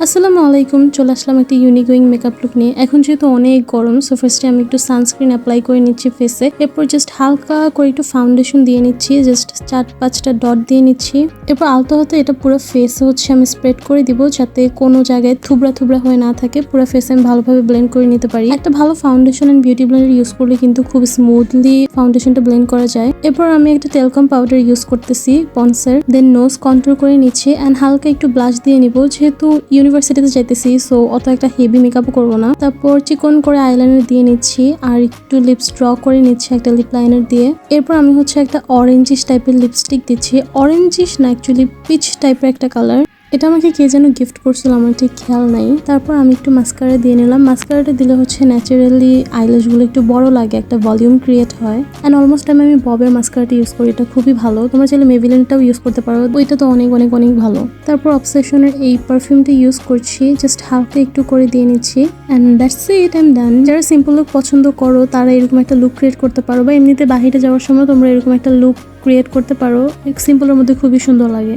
আসসালামু আলাইকুম, চলে আসলাম একটা ইউনিক গোয়িং মেকআপ লুক নিয়ে। এখন যেহেতু অনেক গরম, সো ফার্স্টে আমি একটু সানস্ক্রিন অ্যাপ্লাই করে নিচ্ছি ফেসে। এরপর জাস্ট হালকা করে একটু ফাউন্ডেশন দিয়ে নিচ্ছি, জাস্ট 4-5টা ডট দিয়ে নিচ্ছি। এরপর আলতো হাতে এটা পুরো ফেসে আমি স্প্রেড করে দিব, যাতে কোনো জায়গায় থুবড়া থুবড়া হয়ে না থাকে। পুরো ফেসে আমি ভালোভাবে ব্লেন্ড করে নিতে পারি। একটা ভালো foundation and beauty blender use করলে কিন্তু খুব স্মুথলি ফাউন্ডেশনটা ব্লেন্ড করা যায়। এরপর আমি একটা টেলকম পাউডার ইউজ করতেছি পন্সের, দেন নোজ কন্ট্রোল করে নিচ্ছি অ্যান্ড হালকা একটু ব্লাশ দিয়ে নিব। যেহেতু ইউনিভার্সিটিতে যাইতেছি, সো অত একটা হেভি মেকআপও করবো না। তারপর চিকন করে আইলাইনার দিয়ে নিচ্ছি আর একটু লিপস ড্র করে নিচ্ছি একটা লিপ লাইনার দিয়ে। এরপর আমি একটা অরেঞ্জিশ টাইপের লিপস্টিক দিচ্ছি। অরেঞ্জিশ না, অ্যাকচুয়ালি পিচ টাইপের একটা কালার। এটা আমাকে কে যেন গিফট করছিল, আমার ঠিক খেয়াল নাই। তারপর আমি একটু মাস্কারা দিয়ে নিলাম। মাস্কারাটা দিলে ন্যাচারালি আইল্যাশগুলো একটু বড় লাগে, একটা ভলিউম ক্রিয়েট হয়। অ্যান্ড অলমোস্ট আমি ববের মাস্কারাটা ইউজ করি, এটা খুবই ভালো। তোমরা চাইলে মেভিলিনটাও ইউজ করতে পারো, ওইটা তো অনেক অনেক অনেক ভালো। তারপর অবসেশনের এই পারফিউমটা ইউজ করছি, জাস্ট হালকা একটু করে দিয়ে নিচ্ছি and that's it, I am done. যারা সিম্পল লুক পছন্দ করো তারা এরকম একটা লুক ক্রিয়েট করতে পারো, বা এমনিতে বাহিরে যাওয়ার সময় তোমরা এরকম একটা লুক ক্রিয়েট করতে পারো। সিম্পলের মধ্যে খুবই সুন্দর লাগে।